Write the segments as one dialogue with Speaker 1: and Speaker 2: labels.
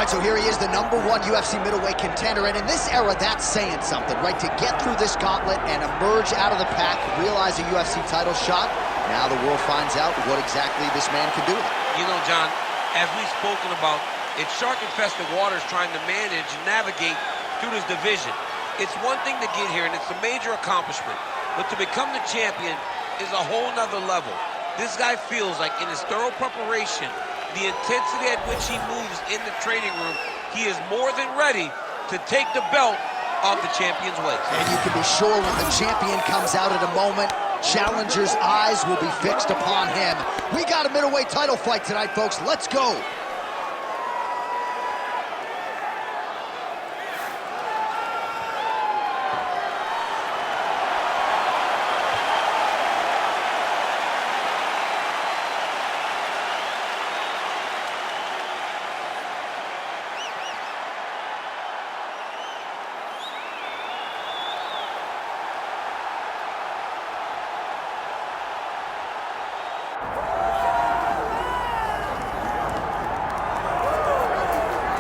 Speaker 1: right, so here he is, the #1 UFC middleweight contender, and in this era, that's saying something, right? To get through this gauntlet and emerge out of the pack, realize a UFC title shot, now the world finds out what exactly this man can do.
Speaker 2: You know, John, as we've spoken about, it's shark-infested waters trying to manage and navigate through this division. It's one thing to get here, and it's a major accomplishment, but to become the champion is a whole nother level. This guy feels like in his thorough preparation, the intensity at which he moves in the training room, he is more than ready to take the belt off the champion's waist.
Speaker 1: And you can be sure when the champion comes out at a moment, challengers' eyes will be fixed upon him. We got a middleweight title fight tonight, folks. Let's go.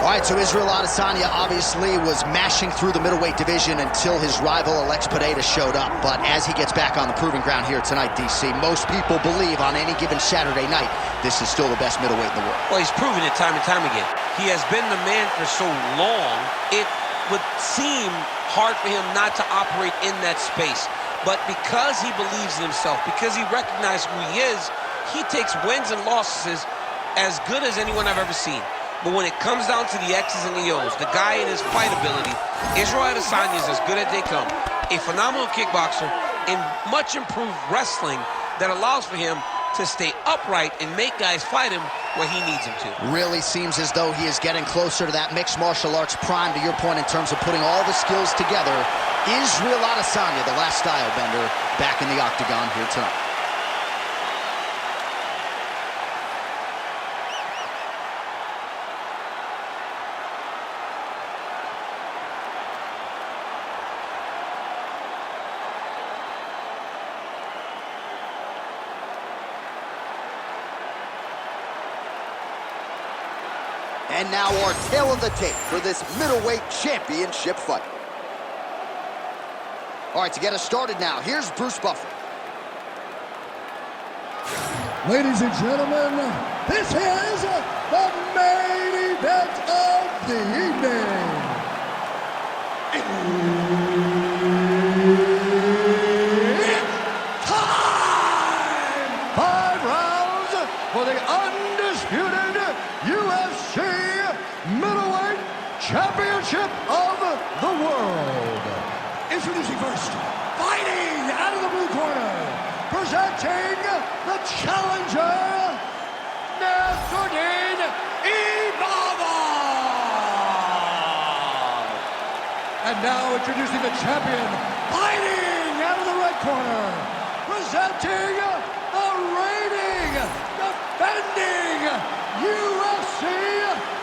Speaker 1: All right, so Israel Adesanya obviously was mashing through the middleweight division until his rival Alex Pereira showed up. But as he gets back on the proving ground here tonight, DC, most people believe on any given Saturday night, this is still the best middleweight in the world.
Speaker 2: Well, he's proven it time and time again. He has been the man for so long, it would seem hard for him not to operate in that space. But because he believes in himself, because he recognizes who he is, he takes wins and losses as good as anyone I've ever seen. But when it comes down to the X's and the O's, the guy and his fight ability, Israel Adesanya is as good as they come. A phenomenal kickboxer and much improved wrestling that allows for him to stay upright and make guys fight him where he needs him to.
Speaker 1: Really seems as though he is getting closer to that mixed martial arts prime, to your point, in terms of putting all the skills together. Israel Adesanya, the last style bender, back in the octagon here tonight. And now our tail of the tape for this middleweight championship fight. All right, to get us started now, here's Bruce Buffer.
Speaker 3: Ladies and gentlemen, this is the main event of the evening. It's time! 5 rounds for the undisputed UFC middleweight championship of the world. Introducing first, fighting out of the blue corner, presenting the challenger, Nassourdine Imavov. And now introducing the champion, fighting out of the red corner, presenting the reigning, defending UFC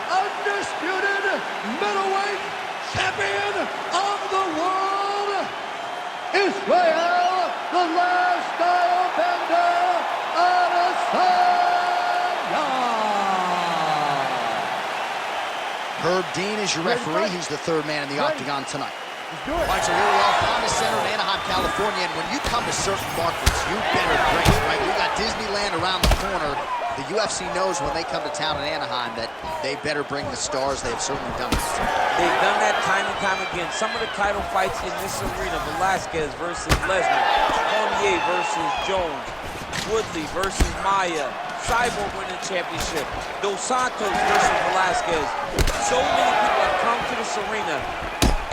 Speaker 3: undisputed middleweight champion of the world, Israel, the last style bender, Adesanya.
Speaker 1: Herb Dean is your referee. He's the third man in the octagon tonight.
Speaker 3: All
Speaker 1: right, so here we are, Honda Center in Anaheim, California, and when you come to certain markets, you better bring it, right? We got Disneyland around the corner. The UFC knows when they come to town in Anaheim that they better bring the stars. They have certainly done it.
Speaker 2: They've done that time and time again. Some of the title fights in this arena, Velasquez versus Lesnar, Cormier versus Jones, Woodley versus Maia, Cyborg winning the championship, Dos Santos versus Velasquez. So many people have come to this arena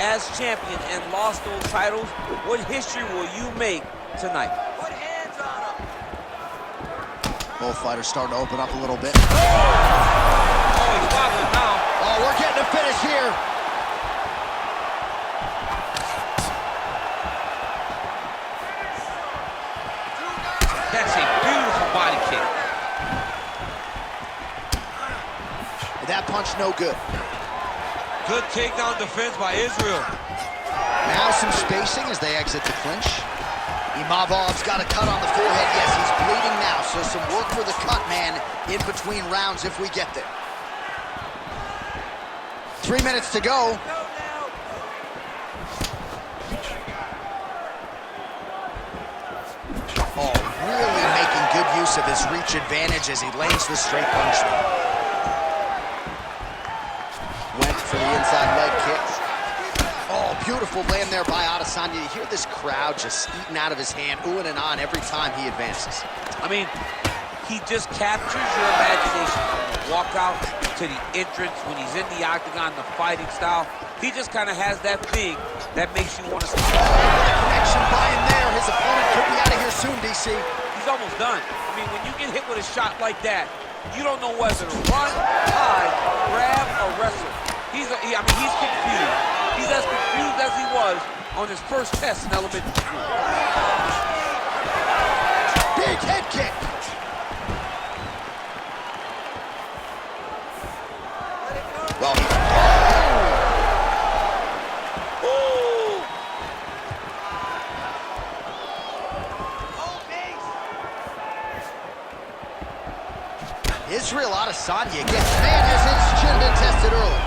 Speaker 2: as champion and lost those titles. What history will you make tonight? Put hands on them.
Speaker 1: Both fighters starting to open up a little bit.
Speaker 2: Oh, he's wobbling now.
Speaker 1: Oh, we're getting a finish here.
Speaker 2: That's a beautiful body kick.
Speaker 1: That punch no good.
Speaker 2: Good takedown defense by Israel.
Speaker 1: Now some spacing as they exit the clinch. Imavov's got a cut on the forehead. Yes, he's bleeding now, so some work for the cut man in between rounds if we get there. 3 minutes to go. Oh, really making good use of his reach advantage as he lands the straight punishment. Went for the inside leg kick. Oh, beautiful land there by Adesanya. You hear this crowd just eating out of his hand, oohing and ahhing every time he advances.
Speaker 2: I mean, he just captures your imagination from the walkout to the entrance when he's in the octagon, the fighting style. He just kind of has that thing that makes you want to stop.
Speaker 1: Connection by him there. His opponent could be out of here soon, DC.
Speaker 2: He's almost done. I mean, when you get hit with a shot like that, you don't know whether to run, hide, grab, or wrestle. He's confused. He's as confused as he was on his first test in elementary school.
Speaker 1: Big head kick. Well, Israel Adesanya gets man has his chin been tested early.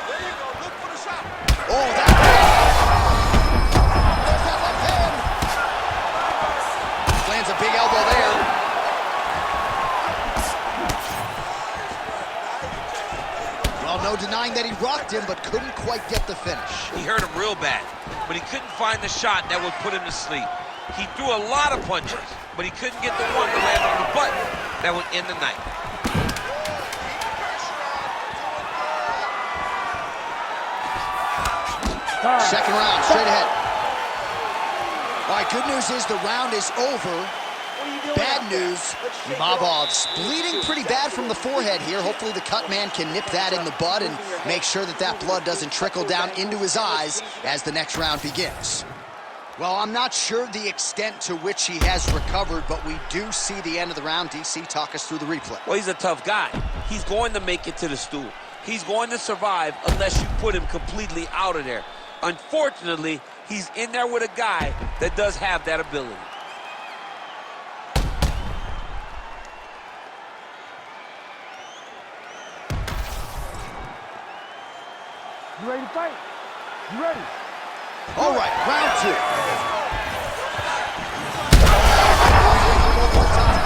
Speaker 4: There you go. Look for the shot.
Speaker 1: Oh, that there's that left hand. Lands a big elbow there. Well, no denying that he rocked him, but couldn't quite get the finish.
Speaker 2: He hurt him real bad, but he couldn't find the shot that would put him to sleep. He threw a lot of punches, but he couldn't get the one to land on the button that would end the night.
Speaker 1: Second round, straight ahead. All right, good news is the round is over. Bad news, Imavov's bleeding pretty bad from the forehead here. Hopefully the cut man can nip that in the bud and make sure that that blood doesn't trickle down into his eyes as the next round begins. Well, I'm not sure the extent to which he has recovered, but we do see the end of the round. DC, talk us through the replay.
Speaker 2: Well, he's a tough guy. He's going to make it to the stool. He's going to survive unless you put him completely out of there. Unfortunately, he's in there with a guy that does have that ability.
Speaker 3: You ready to fight? You ready?
Speaker 1: All right, round two.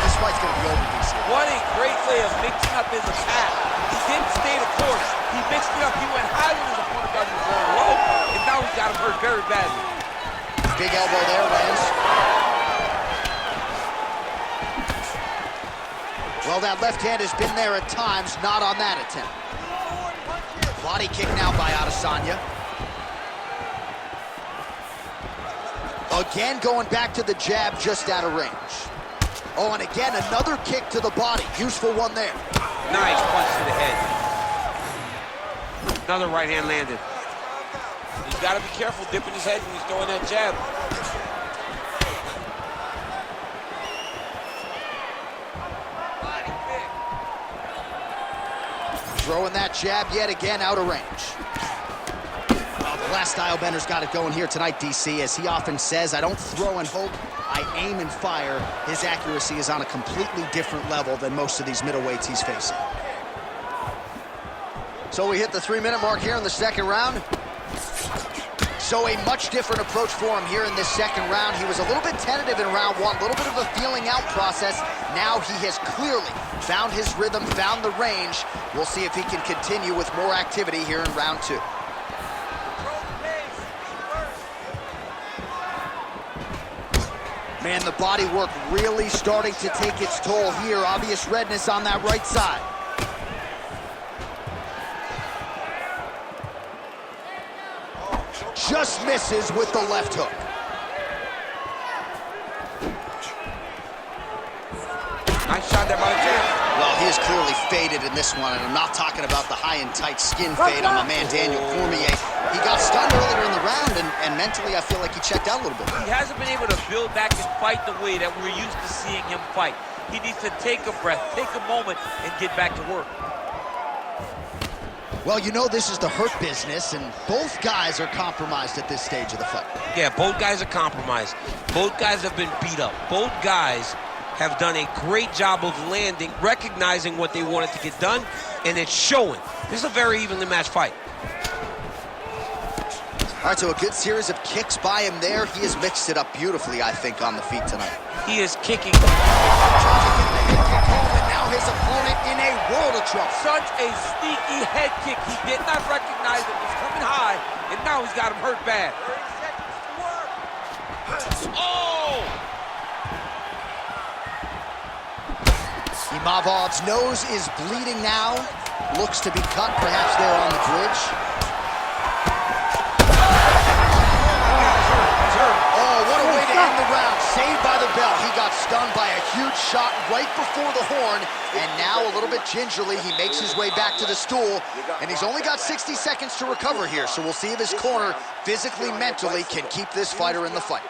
Speaker 1: This fight's going to be over, DC.
Speaker 2: What a great way of mixing up his attack. He didn't stay the course. He mixed it up. He went high when his opponent got him going low, and now he's got him hurt very badly.
Speaker 1: Big elbow there, lands. Well, that left hand has been there at times, not on that attempt. Body kick now by Adesanya. Again, going back to the jab, just out of range. Oh, and again, another kick to the body. Useful one there.
Speaker 2: Nice punch to the head. Another right hand landed. He's got to be careful dipping his head when he's throwing that jab.
Speaker 1: Throwing that jab yet again out of range. Well, the last style bender's got it going here tonight, DC. As he often says, I don't throw and hope, I aim and fire. His accuracy is on a completely different level than most of these middleweights he's facing. So we hit the 3-minute mark here in the second round. So a much different approach for him here in this second round. He was a little bit tentative in round one, a little bit of a feeling out process. Now he has clearly found his rhythm, found the range. We'll see if he can continue with more activity here in round two. Man, the body work really starting to take its toll here. Obvious redness on that right side. Just misses with the left hook.
Speaker 2: Nice shot there by the champ.
Speaker 1: Well, he is clearly faded in this one, and I'm not talking about the high and tight skin fade on my man Daniel Cormier. He got stunned earlier in the round, and mentally I feel like he checked out a little bit.
Speaker 2: He hasn't been able to build back and fight the way that we're used to seeing him fight. He needs to take a breath, take a moment, and get back to work.
Speaker 1: Well, you know this is the hurt business, and both guys are compromised at this stage of the fight.
Speaker 2: Yeah, both guys are compromised. Both guys have been beat up. Both guys have done a great job of landing, recognizing what they wanted to get done, and it's showing. This is a very evenly matched fight.
Speaker 1: All right, so a good series of kicks by him there. He has mixed it up beautifully, I think, on the feet tonight.
Speaker 2: He is kicking.
Speaker 1: Tries to get the head kick home, and now his opponent in a world of trouble.
Speaker 2: Such a sneaky head kick. He did not recognize it was coming high, and now he's got him hurt bad.
Speaker 4: 30 seconds to work.
Speaker 2: Oh!
Speaker 1: Imavov's nose is bleeding now. Looks to be cut, perhaps there on the bridge. Oh, what a way to end the round. Saved by the bell. He got stunned by a huge shot right before the horn. And now, a little bit gingerly, he makes his way back to the stool. And he's only got 60 seconds to recover here. So we'll see if his corner, physically, mentally, can keep this fighter in the fight.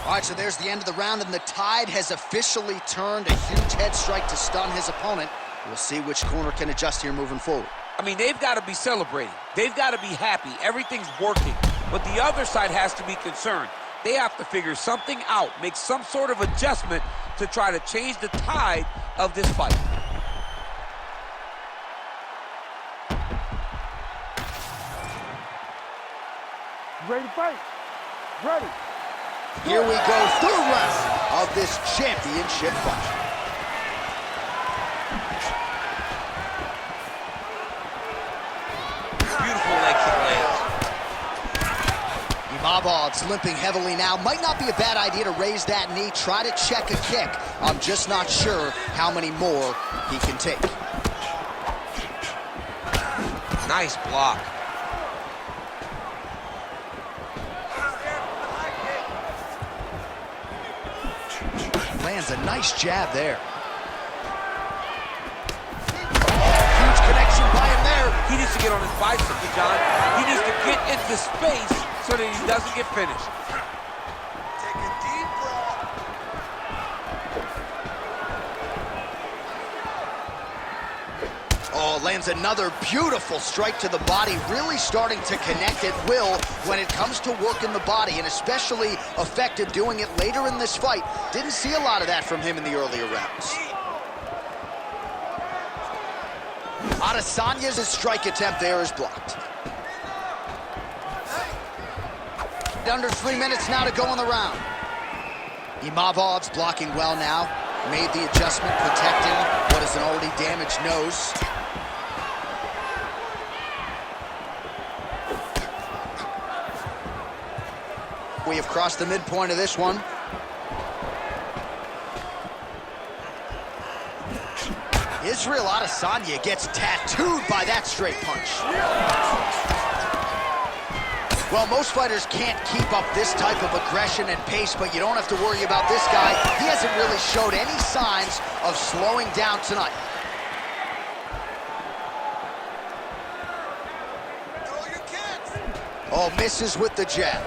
Speaker 1: All right, so there's the end of the round, and the tide has officially turned. A huge head strike to stun his opponent. We'll see which corner can adjust here moving forward.
Speaker 2: I mean, they've got to be celebrating. They've got to be happy. Everything's working. But the other side has to be concerned. They have to figure something out, make some sort of adjustment to try to change the tide of this fight.
Speaker 3: Ready to fight? Ready.
Speaker 1: Here we go, third round of this championship fight.
Speaker 2: Beautiful leg kick lands.
Speaker 1: Imavov's limping heavily now. Might not be a bad idea to raise that knee, try to check a kick. I'm just not sure how many more he can take.
Speaker 2: Nice block.
Speaker 1: Lands a nice jab there. Huge connection by him there.
Speaker 2: He needs to get on his bicycle, John. He needs to get into space so that he doesn't get finished.
Speaker 4: Take a deep breath.
Speaker 1: Oh, lands another beautiful strike to the body, really starting to connect at will when it comes to working the body, and especially effective doing it later in this fight. Didn't see a lot of that from him in the earlier rounds. Adesanya's strike attempt there is blocked. Under 3 minutes now to go in the round. Imavov's blocking well now. Made the adjustment, protecting what is an already damaged nose. We have crossed the midpoint of this one. Israel Adesanya gets tattooed by that straight punch. Well, most fighters can't keep up this type of aggression and pace, but you don't have to worry about this guy. He hasn't really showed any signs of slowing down tonight.
Speaker 4: Throw your kicks.
Speaker 1: Oh, misses with the jab.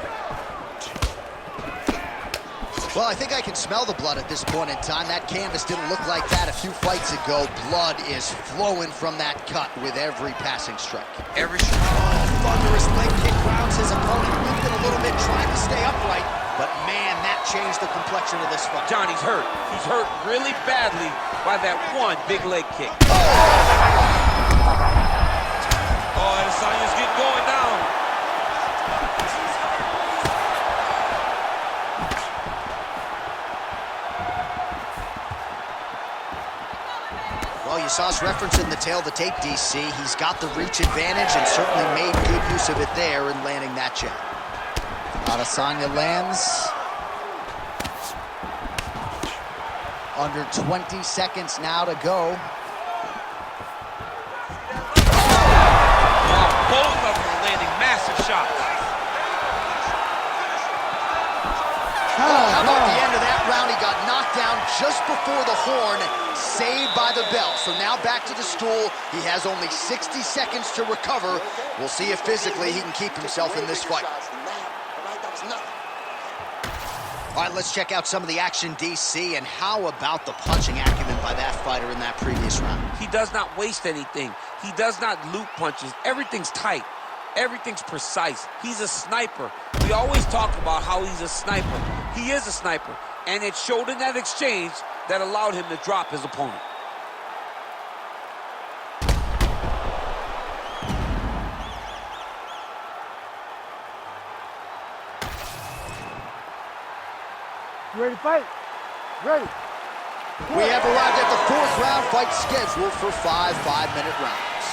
Speaker 1: Well, I think I can smell the blood at this point in time. That canvas didn't look like that a few fights ago. Blood is flowing from that cut with every passing strike.
Speaker 2: Every
Speaker 1: Thunderous leg kick grounds his opponent. Limping a little bit, trying to stay upright. But man, that changed the complexion of this fight.
Speaker 2: John, he's hurt. He's hurt really badly by that one big leg kick. Oh, Adesanya's getting going now.
Speaker 1: Well, you saw us referencing the tail of the tape, DC. He's got the reach advantage and certainly made good use of it there in landing that jab. Adesanya lands. Under 20 seconds now to go.
Speaker 2: Both of them are landing massive shots.
Speaker 1: How about the end of that round? He got knocked down just before the horn, saved by the bell. So now back to the stool. He has only 60 seconds to recover. We'll see if physically he can keep himself in this fight. All right, let's check out some of the action, DC, and how about the punching acumen by that fighter in that previous round?
Speaker 2: He does not waste anything. He does not loop punches. Everything's tight. Everything's precise. He's a sniper. We always talk about how he's a sniper. He is a sniper, and it showed in that exchange that allowed him to drop his opponent.
Speaker 5: You ready to fight? Ready.
Speaker 1: We have arrived at the 4th round fight scheduled for 5 5-minute rounds.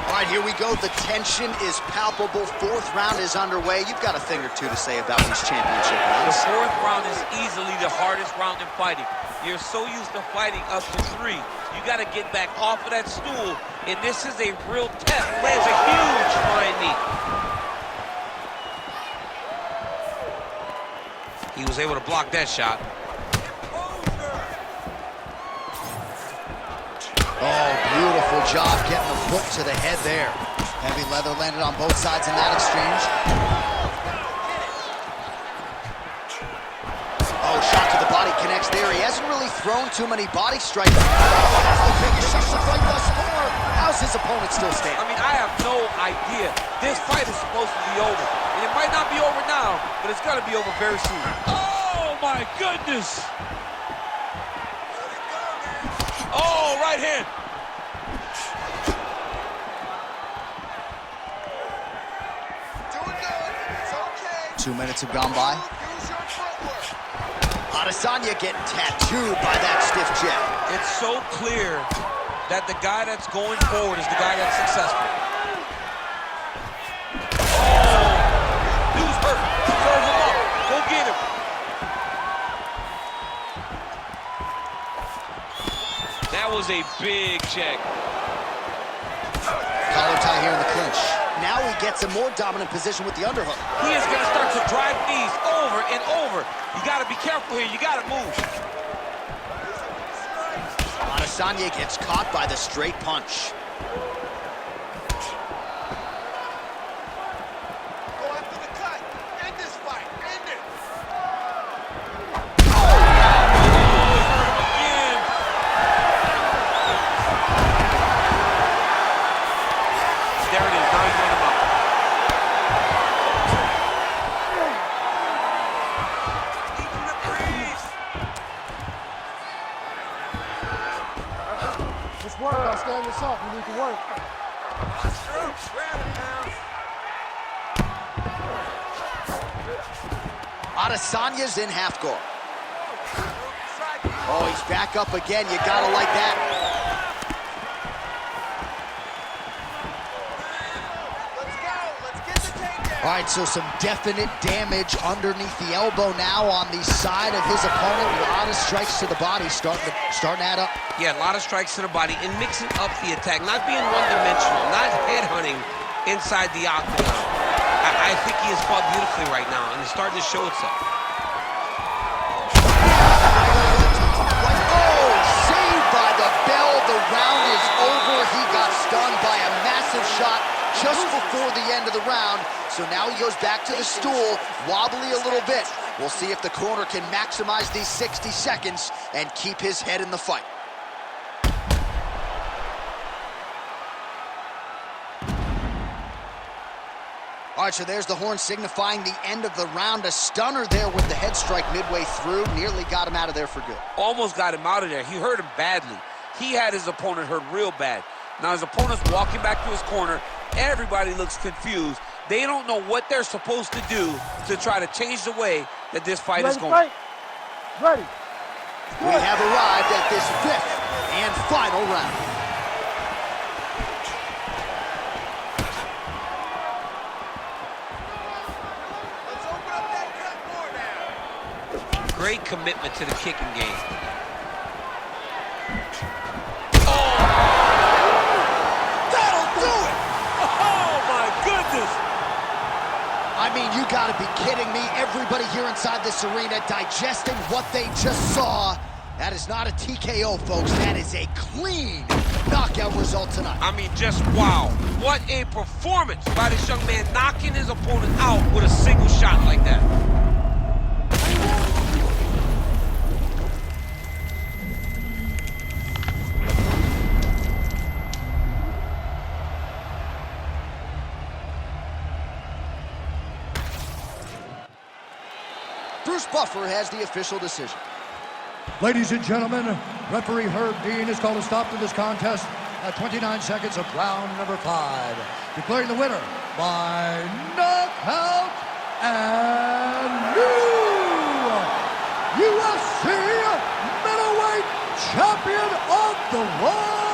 Speaker 1: All right, here we go. The tension is palpable. 4th round is underway. You've got a thing or two to say about these championship rounds.
Speaker 2: The 4th round is easily the hardest round in fighting. You're so used to fighting up to 3. You got to get back off of that stool, and this is a real test. Lands a huge flying knee. He was able to block that shot.
Speaker 1: Oh, beautiful job getting the foot to the head there. Heavy leather landed on both sides in that exchange. Oh, shot to the body connects there. He hasn't really thrown too many body strikes. That's the biggest shot of the fight thus far. How's his opponent still standing?
Speaker 2: I mean, I have no idea. This fight is supposed to be over. And it might not be over now, but it's got to be over very soon. Oh, my goodness. Oh, right hand.
Speaker 4: Doing good. It's okay.
Speaker 1: 2 minutes have gone by.
Speaker 4: Use your footwork.
Speaker 1: Adesanya getting tattooed by that stiff jab.
Speaker 2: It's so clear that the guy that's going forward is the guy that's successful. Oh, dude's hurt. Serve him up. Go get him. That was a big check.
Speaker 1: Collar tie here in the clinch. Now he gets a more dominant position with the underhook.
Speaker 2: He is going to start to drive knees over and over. You got to be careful here. You got to move.
Speaker 1: Adesanya gets caught by the straight punch.
Speaker 4: Go after the cut. End this fight. End it.
Speaker 2: There it is. Now he's running him up. Even the breeze.
Speaker 5: Just work. I'll stand this up. You need to work.
Speaker 4: That's true. Grab it now.
Speaker 1: Adesanya's in half guard. Oh, he's back up again. You gotta like that.
Speaker 4: Let's go. Let's get the takedown.
Speaker 1: All right, so some definite damage underneath the elbow now on the side of his opponent. A lot of strikes to the body starting to add up.
Speaker 2: Yeah, a lot of strikes to the body and mixing up the attack, not being one-dimensional, not headhunting inside the octagon. I think he has fought beautifully right now, and it's starting to show itself.
Speaker 1: Oh, saved by the bell. The round is over. He got stunned by a massive shot just before the end of the round. So now he goes back to the stool, wobbly a little bit. We'll see if the corner can maximize these 60 seconds and keep his head in the fight. All right, so there's the horn signifying the end of the round. A stunner there with the head strike midway through. Nearly got him out of there for good.
Speaker 2: Almost got him out of there. He hurt him badly. He had his opponent hurt real bad. Now his opponent's walking back to his corner. Everybody looks confused. They don't know what they're supposed to do to try to change the way that this fight is going.
Speaker 5: Ready.
Speaker 1: We have arrived at this 5th and final round.
Speaker 4: Let's open up that cut more now.
Speaker 2: Great commitment to the kicking game.
Speaker 1: That'll do it!
Speaker 2: Oh, my goodness!
Speaker 1: I mean, you gotta be kidding me. Everybody here inside this arena digesting what they just saw. That is not a TKO, folks. That is a clean knockout result tonight.
Speaker 2: I mean, just wow. What a performance by this young man, knocking his opponent out with a single shot like that.
Speaker 1: Bruce Buffer has the official decision.
Speaker 3: Ladies and gentlemen, referee Herb Dean has called a stop to this contest at 29 seconds of round number 5, declaring the winner by knockout and new champion of the world,